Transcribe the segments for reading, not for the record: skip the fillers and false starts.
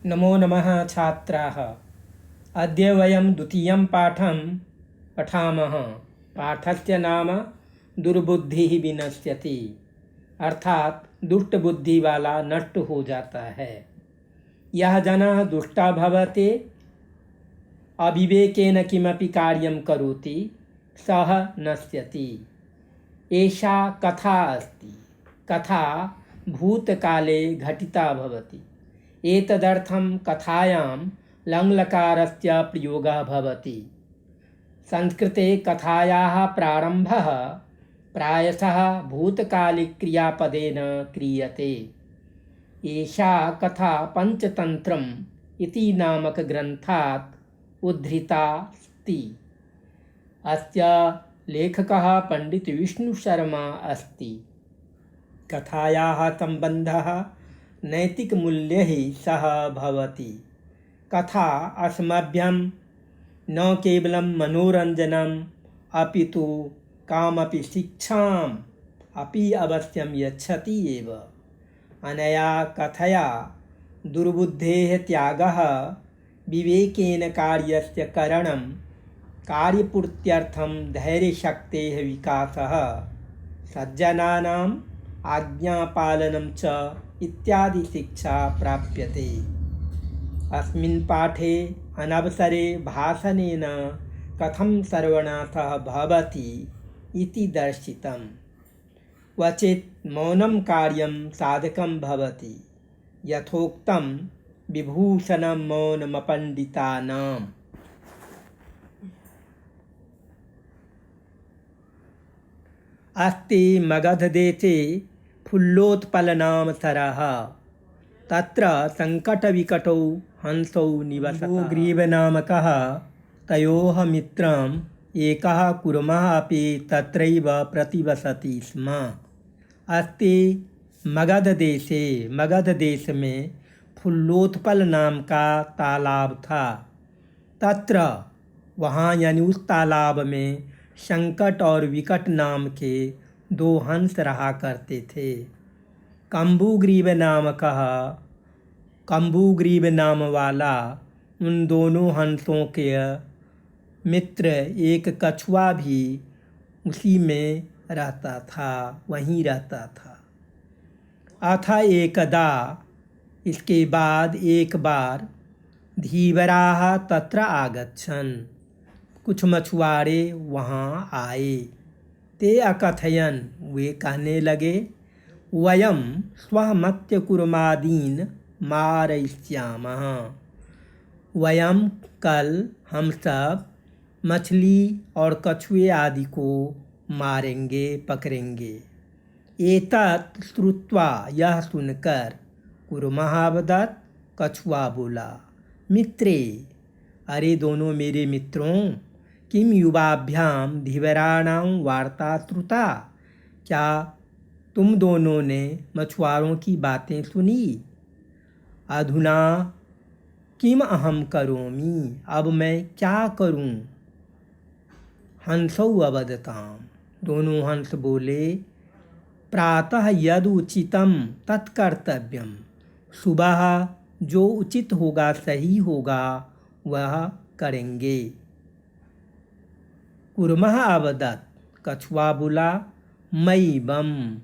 नमो नमः छात्राः। अद्य वयं द्वितीयं पाठं पठामः। पाठस्य नाम दुर्बुद्धिः विनश्यति, अर्थात दुष्ट बुद्धि वाला नष्ट हो जाता है। यः जनः दुष्टः भवति अविवेकेन किमपि कार्यं करोति सः नश्यति। एषा कथा अस्ति। कथा भूतकाले घटिता भवति। एतदर्थं कथायां लङ्लकारस्य प्रयोगः भवति। संस्कृते कथायाः प्रारम्भः प्रायशः भूतकालिक्रियापदेन क्रियते। एषा कथा पञ्चतन्त्रम् इति नामकग्रन्थात् उद्धृता अस्ति। अस्य लेखकः पण्डित विष्णुशर्मा अस्ति। कथायाः सम्बन्धः नैतिकमूल्यैः सह भवति। कथा अस्मभ्यं न केवलं मनोरञ्जनम् अपितु कामपि शिक्षाम् अपि अवश्यं यच्छति एव। अनया कथया दुर्बुद्धेः त्यागः, विवेकेन कार्यस्य करणं, कार्यपूर्त्यर्थं धैर्यशक्तेः विकासः, सज्जनानाम् आज्ञापालनं च इत्यादि शिक्षा प्राप्यते। अस्मिन् पाठे अनवसरे भाषणेन कथं सर्वनाशः भवति इति दर्शितम्। क्वचित् मौनं कार्यं साधकं भवति, यथोक्तं विभूषणं मौनमपण्डितानाम्। अस्ति मगधदेशे फुल्लोत्पलनामसरः। तत्र सङ्कटविकटौ हंसौ निवसतः। ग्रीवनामकः तयोः मित्रम् एकः कुर्मः अपि तत्रैव प्रतिवसति स्म। अस्ति मगधदेशे। मगधदेश में फुल्लोत्पल नाम का तालाब था। तत्र वहाँ यानी उस तालाब में संकट और विकट नाम के दो हंस रहा करते थे। कम्बुग्रीव नाम वाला उन दोनों हंसों के मित्र एक कछुआ भी उसी में रहता था, वहीं रहता था। अथ एकदा, इसके बाद एक बार, धीवराः तत्र आगच्छन्, कुछ मछुआरे वहाँ आए। ते अकथयन्, वे कहने लगे, वयं श्वः मत्स्यकूर्मादीन् मारयिष्यामः। वयं कल हम सब मछली और कछुए आदि को मारेंगे, पकड़ेंगे। एतत् श्रुत्वा, यह सुनकर, कूर्मः अवदत्, कछुआ बोला, मित्रे, अरे दोनों मेरे मित्रों, किम युवाभ्याम धीवराणां वार्ता श्रुता? क्या तुम दोनों ने मछुआरों की बातें सुनी? अधुना किम अहम करोमि, अब मैं क्या करूं? हंसौ अवदताम्, दोनों हंस बोले, प्रातः यद उचितम तत्कर्तव्यम, सुबह जो उचित होगा, सही होगा, वह करेंगे। कूर्मः अवदत्, कछुआ बोला, मयि बम,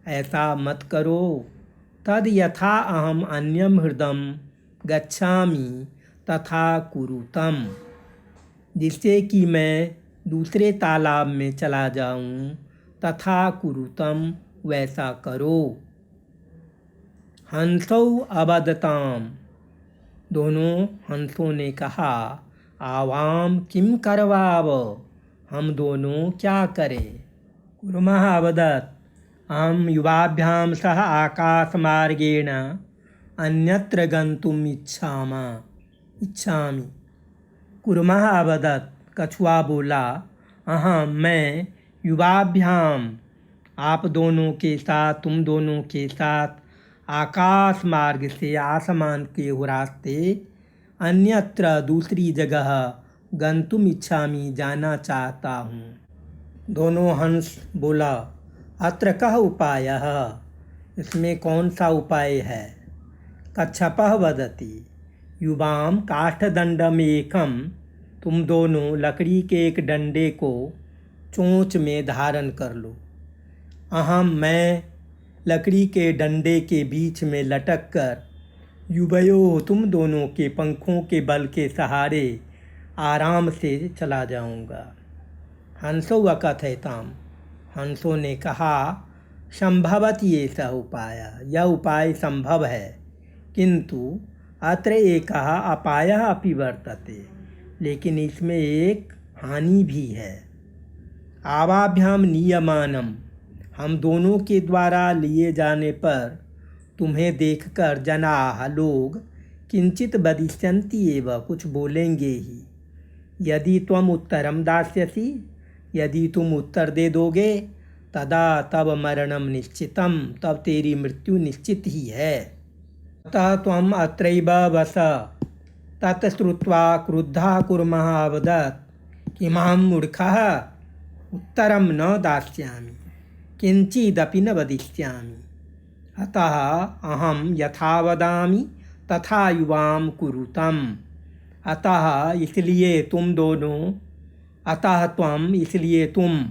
ऐसा मत करो। तद यथा अहम अन्यम हृदम गच्छामि तथा कुरुतम, जिससे कि मैं दूसरे तालाब में चला जाऊं, तथा कुरुतम, वैसा करो। हंसौ अवदताम्, दोनों हंसों ने कहा, आवाम किम करवाव, हम दोनों क्या करें? कूर्मः अवदत्, अहं युवाभ्यां सह आकाशमार्गेण अन्यत्र गन्तुम् इच्छामि। कूर्मः अवदत्, कछुआ बोला, मैं युवाभ्याम, आप दोनों के साथ, तुम दोनों के साथ आकाश मार्ग से, आसमान के रास्ते, अन्यत्र दूसरी जगह गंतुम इच्छामि, जाना चाहता हूँ। दोनों हंस बोला, अत्र कः उपायः, इसमें कौन सा उपाय है? कच्छपः वदति युवाम काष्ठदंडमेकम, तुम दोनों लकड़ी के एक डंडे को चोंच में धारण कर लो। अहम, मैं लकड़ी के डंडे के बीच में लटक कर युवयो, तुम दोनों के पंखों के बल के सहारे आराम से चला जाऊंगा। हंसो अकथयताम, हंसों ने कहा संभवत ये स उपाय, यह उपाय संभव है, किंतु अत्र एकः अपायः अपि वर्तते, लेकिन इसमें एक हानि भी है। आवाभ्याम नियमानम, हम दोनों के द्वारा लिए जाने पर तुम्हें देखकर जनाः, लोग किंचित वदिष्यन्ति एव, कुछ बोलेंगे ही। यदि त्वम उत्तरम दास्यसि, यदि तुम उत्तर दे दोगे, तदा तब मरणम निश्चितम, तब तेरी मृत्यु निश्चित ही है। अतः त्वम अत्रैव वस। तत् श्रुत्वा क्रुद्धः कुर्मः अवदत् किमहं मूर्खः उत्तरं न दास्यामि, किंचिदपि न वदिष्यामि। अतः अहम यथा वदामि तथा युवाम कुरुतम। अतः इसलिए तुम दोनों, अतः त्वम इसलिए तुम,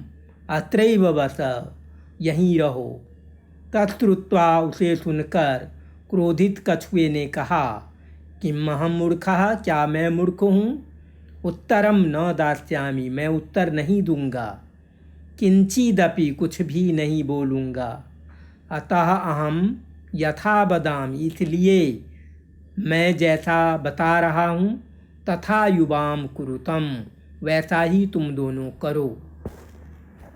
अत्रैव वस यहीं रहो। तत्श्रुत्वा उसे सुनकर क्रोधित कछुए ने कहा किम अहम मूर्खः, क्या मैं मूर्ख हूँ? उत्तरम न दास्यामि, मैं उत्तर नहीं दूंगा। किंचिदपि, कुछ भी नहीं बोलूँगा। अतः अहम यथा वदामि, इसलिए मैं जैसा बता रहा हूँ, तथा युवाम कुरुतम, वैसा ही तुम दोनों करो।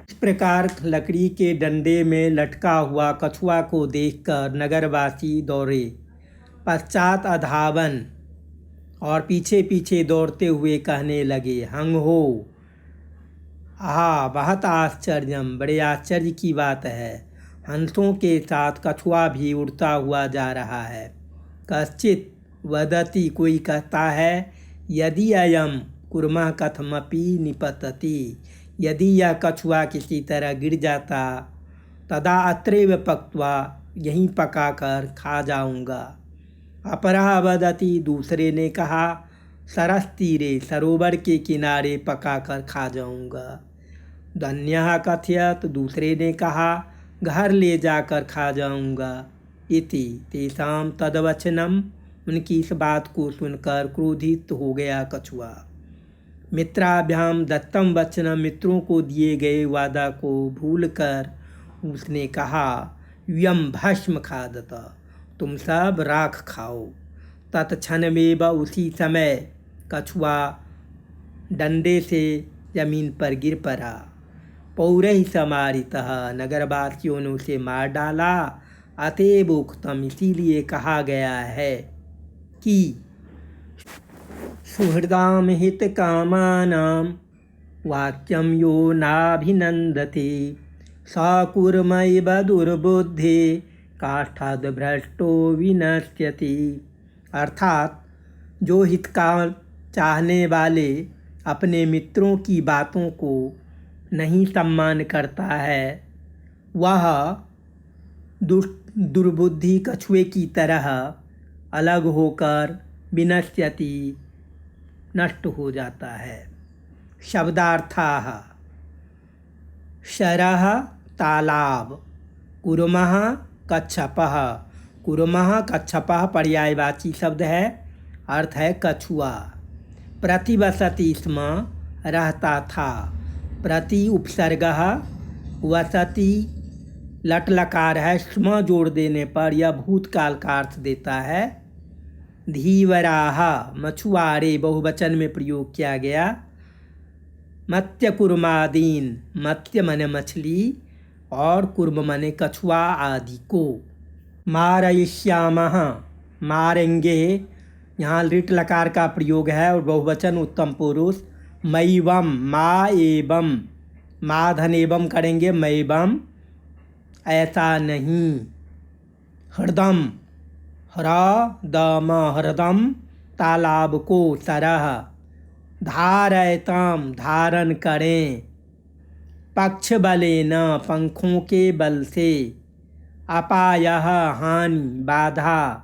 इस प्रकार लकड़ी के डंडे में लटका हुआ कछुआ को देखकर नगरवासी दौड़े। पश्चात अधावन, और पीछे पीछे दौड़ते हुए कहने लगे हंग हो, आहा बहुत आश्चर्यम, बड़े आश्चर्य की बात है। हंसों के साथ कछुआ भी उड़ता हुआ जा रहा है। कश्चित वदति, कोई कहता है, यदि अयम कुर्मः कथमपि निपतति, यदि यह कछुआ किसी तरह गिर जाता, तदा अत्रैव पक्त्वा, यहीं पकाकर खा जाऊंगा। अपरः वदति, दूसरे ने कहा, सरस तीरे, सरोवर के किनारे पकाकर खा जाऊंगा। धन्यः कथयत, दूसरे ने कहा, घर ले जाकर खा जाऊंगा। इति तेषां तद्वचनम, उनकी इस बात को सुनकर क्रोधित हो गया कछुआ। मित्राभ्याम दत्तम वचनम, मित्रों को दिए गए वादा को भूलकर उसने कहा, यम भस्म खादत, तुम सब राख खाओ। तत्क्षणमेव, उसी समय कछुआ डंडे से जमीन पर गिर पड़ा। पौरैः समारितः, नगरवासियों ने उसे मार डाला। अतएव उक्तम, इसीलिए कहा गया है कि सुहृदाम हित कामानां वाक्यम यो नाभिनंदति, स कुर्मैव दुर्बुद्धि काष्ठाद् भ्रष्टो विनश्यति। अर्थात जो हित का चाहने वाले अपने मित्रों की बातों को नहीं सम्मान करता है, वह दुर्बुद्धि कछुए की तरह अलग होकर विनश्यति, नष्ट हो जाता है। शब्दार्थाः शरः तालाब, कुर्मः कच्छपः। कुर्मः कच्छपः पर्यायवाची शब्द है, अर्थ है कछुआ। प्रतिवसति स्म, रहता था। प्रति उपसर्गः, वसति लट लकार है, स्म जोड़ देने पर यह भूतकाल का अर्थ देता है। धीवराः, मछुआरे बहुवचन में प्रयोग किया गया। मत्स्य कुर्मादीन, मत्स्य मने मछली और कुर्म मने कछुआ आदि को। मारयिष्यामः, मारेंगे, यहाँ लिट लकार का प्रयोग है और बहुवचन उत्तम पुरुष। मैवम, मा एवं, मा धन एवं करेंगे, मैवम, ऐसा नहीं। हृदम, ह्रदम, हृदम, तालाब को। सरह, धारयताम, धारण करें। पक्ष बलेन, पंखों के बल से। अपायः, हानि, बाधा।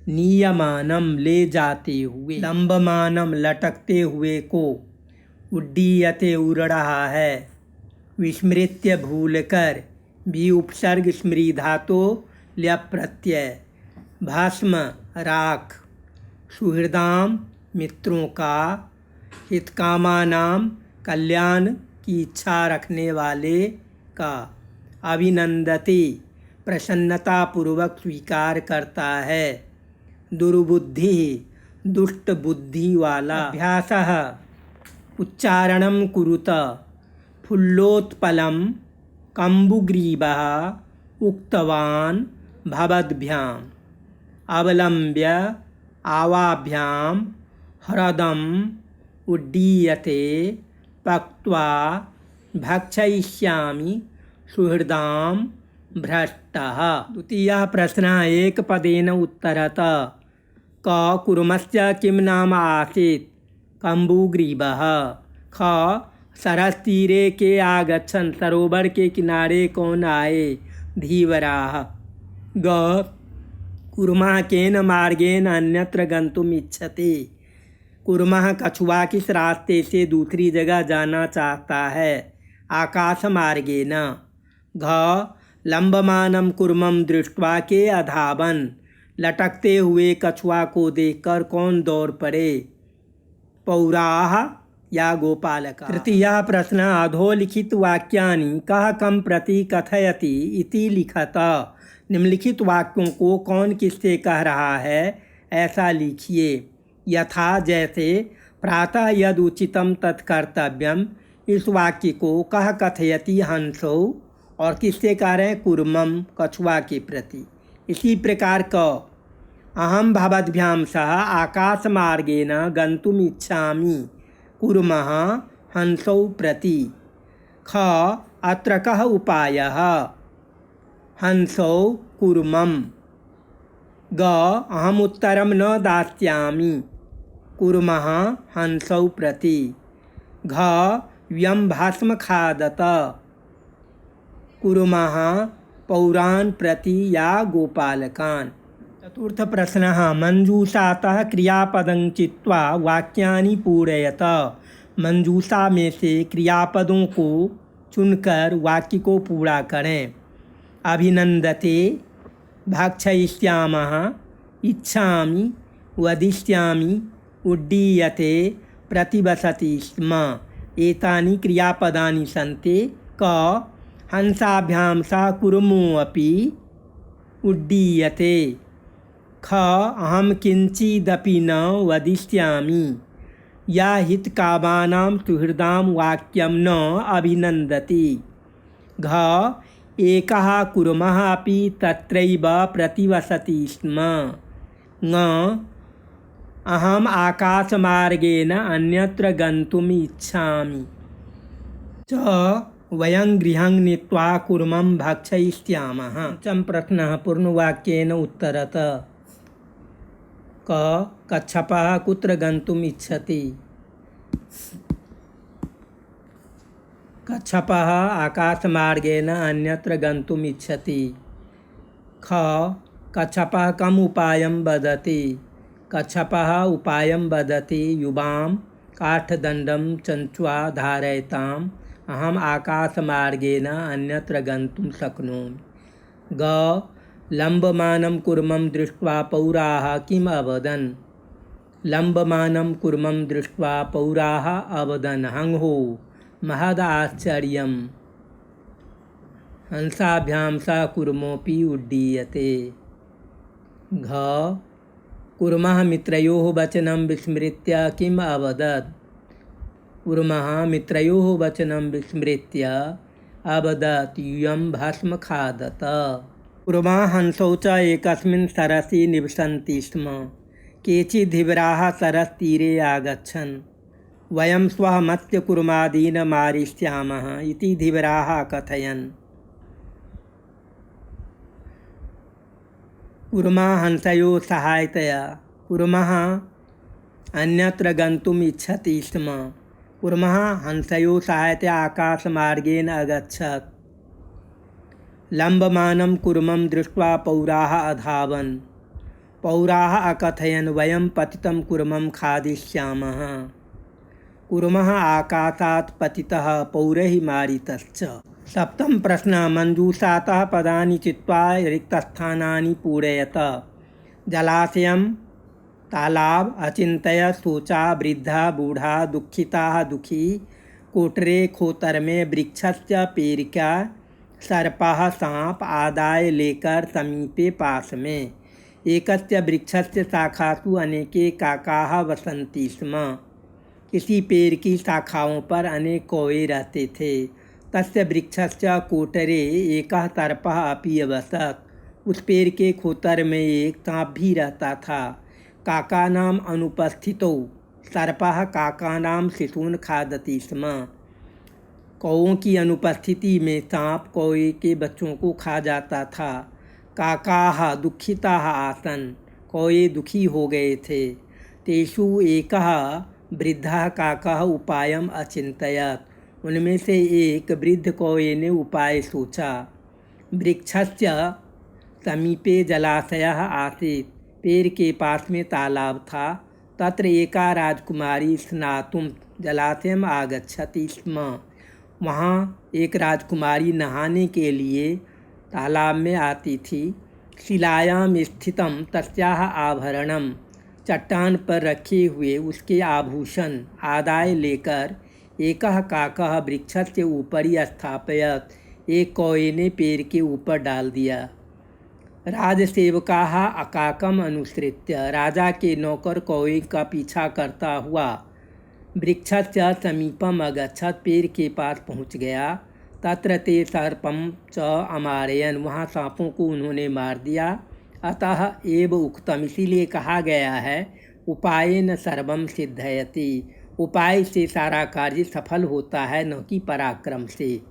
नीयमानम ले जाते हुए, लंबमानम लटकते हुए को, उड्डीयते उड़ रहा है, विस्मृत्य भूलकर, भी उपसर्ग स्मृति धातु ल्यप प्रत्यय, भस्म राख, सुहृदाम मित्रों का, हितकामानाम कल्याण की इच्छा रखने वाले का, अभिनंदती प्रसन्नतापूर्वक स्वीकार करता है, दुर्बुद्धि दुष्ट बुद्धि वाला, अभ्यासः उच्चारणं कुरुत, फुल्लोत्पलं कम्बुग्रीवः उक्तवान् भवद्भ्याम्, अवलम्ब्य आवाभ्यां ह्रदम् उड्डीयते पक्त्वा भक्षयिष्यामि सुहृदां भ्रष्टः। द्वितीयः प्रश्नः एकपदेन उत्तरत। क कुर्मस्य किं नाम आसीत्? कम्बुग्रीवः। ख सरस्तीरे के आगच्छन्, सरोवर के किनारे कौन आए? धीवराः। ग कुर्मः केन मार्गेण अन्यत्र गन्तुम् इच्छति? कुर्मः कछुआ किस रास्ते से दूसरी जगह जाना चाहता है? आकाश मार्गेण। घ लंबमानं कुर्मं दृष्ट्वा के अधावन, लटकते हुए कछुआ को देखकर कौन दौड़ पड़े? पौराः या गोपालकाः। तृतीयः प्रश्नः अधोलिखित वाक्यानि कः कं प्रति कथयति इति लिखत। निम्नलिखित वाक्यों को कौन किससे कह रहा है ऐसा लिखिए। यथा जैसे, प्रातः यद उचितम तत्कर्तव्यम, इस वाक्य को कह कथयति हंसो और किससे कह रहे हैं? कुर्मम कछुआ के प्रति। इसी प्रकार क अहम भवद्भ्याम सह आकाशमार्गेण गन्तुम इच्छामि कुर्मः हंसौ प्रति। ख अत्र कः उपायः? हंसौ कुर्मम्। ग अहम उत्तरं न दास्यामि कुर्मः हंसौ प्रति। घ व्यं भस्म खादत कुर्मः पौरान् प्रति या गोपालकान्। चतुर्थ प्रश्नः मंजूषातः क्रियापदं चित्वा वाक्यानि पूरयत। मंजूषा में से क्रियापदों को चुनकर वाक्य को पूरा करें। अभिनंदते, भक्षयिष्यामः, इच्छामि, वदिष्यामि, उड्डीयते, प्रतिवसति स्म। एतानि क्रियापदानि सन्ति। क हंसाभ्यां सह कुर्मोऽपि उड्डीयते। ख अहं किंचिदपि न वदिष्यामि। या हितकामानां सुहृदां वाक्यं न अभिनन्दति। घ एकः कुर्मः अपि तत्रैव प्रतिवसति स्म। ङ अहम् आकाशमार्गेण अन्यत्र गन्तुम् इच्छामि। च वयं गृहं नीत्वा कुर्मं भक्षयिष्यामः। पंचम प्रश्नः पूर्णवाक्येन उत्तरत। क कच्छपः कुत्र गन्तुम् इच्छति? कच्छपः आकाशमार्गेण अन्यत्र गन्तुम् इच्छति। ख कच्छपः कम् उपायं वदति? कच्छपः उपायं वदति युवां काष्ठदण्डं चञ्च्वा धारयताम्, अहम् आकाशमार्गेण अन्यत्र गन्तुं शक्नोमि। ग लम्बमानं कुर्मं दृष्ट्वा पौराः किम् अवदन्? लम्बमानं कुर्मं दृष्ट्वा पौराः अवदन् हंहो महदाश्चर्यम्। हंसाभ्यां सह कुर्मोऽपि उड्डीयते। घ कुर्मः मित्रयोः वचनं विस्मृत्य किम् अवदत्? कुर्मः मित्रयोः वचनं विस्मृत्य अवदत् यूयं भस्म खादत। कुर्मः हंसौ च एकस्मिन् सरसि निवसन्ति स्म। केचिद्धीवराः सरस्तीरे आगच्छन्। वयं श्वः मत्स्यकुर्मादीन् मारिष्यामः इति धीवराः अकथयन्। कुर्मः हंसयोः सहायतया कुर्मः अन्यत्र गन्तुम् इच्छति स्म। कुर्मः हंसयोः सहायतया आकाशमार्गेण अगच्छत्। लम्बमानं कुर्मं दृष्ट्वा पौराः अधावन्। पौराः अकथयन् वयं पतितं कुर्मं खादिष्यामः। कुर्मः आकाशात् पतितः पौरैः मारितश्च। सप्तम प्रश्न मञ्जूषातः पदानि चित्वा रिक्तस्थानानि पूरयत। जलाशयं तालाब अचिन्तय सोचा वृद्धा बूढ़ा दुःखिता दुखी कोटरे खोतर में वृक्षस्य पेरिका सर्पः सांप आदाय लेकर समीपे पास में। एकस्य वृक्षस्य शाखासु अनेके काकाः वसन्ति स्म। किसी पेड़ की शाखाओं पर अनेक कौवे रहते थे। तस्य वृक्षस्य कोटरे एकः सर्पः अपि अवसत्। उस पेड़ के खोतर में एक सांप भी रहता था। काकानाम् अनुपस्थितौ सर्पः काकानां शिशून् खादति स्म। कौवों की अनुपस्थिति में सांप कौवे के बच्चों को खा जाता था। काकाः दुःखिताः आसन्। कौवे दुखी हो गए थे। तेषु एकः वृद्धः काकः उपायम् अचिन्तयत्। उनमें से एक वृद्ध कौवे ने उपाय सोचा। वृक्षस्य समीपे जलाशयः आसीत्। पेड़ के पास में तालाब था। तत्र एका राजकुमारी स्नातुं जलाशयम् आगच्छति स्म। वहाँ एक राजकुमारी नहाने के लिए तालाब में आती थी। शिलायां स्थितं तस्याः आभरणं, चट्टान पर रखे हुए उसके आभूषण आदाय लेकर एकः काकः वृक्षस्य ऊपरी स्थापयत्। एक कौवे ने पेड़ के ऊपर डाल दिया। राजसेवकाः अकाकम् अनुसृत्य, राजा के नौकर कौवे का पीछा करता हुआ वृक्षस्य समीपम् अगच्छत्। पेड़ के पास पहुँच गया। तत्र ते सर्पं च अमारयन्, वहाँ सांपों को उन्होंने मार दिया। अतः एव उक्तम, इसीलिए कहा गया है उपायेन सर्वं सिद्धयति, उपाय से सारा कार्य सफल होता है, न कि पराक्रम से।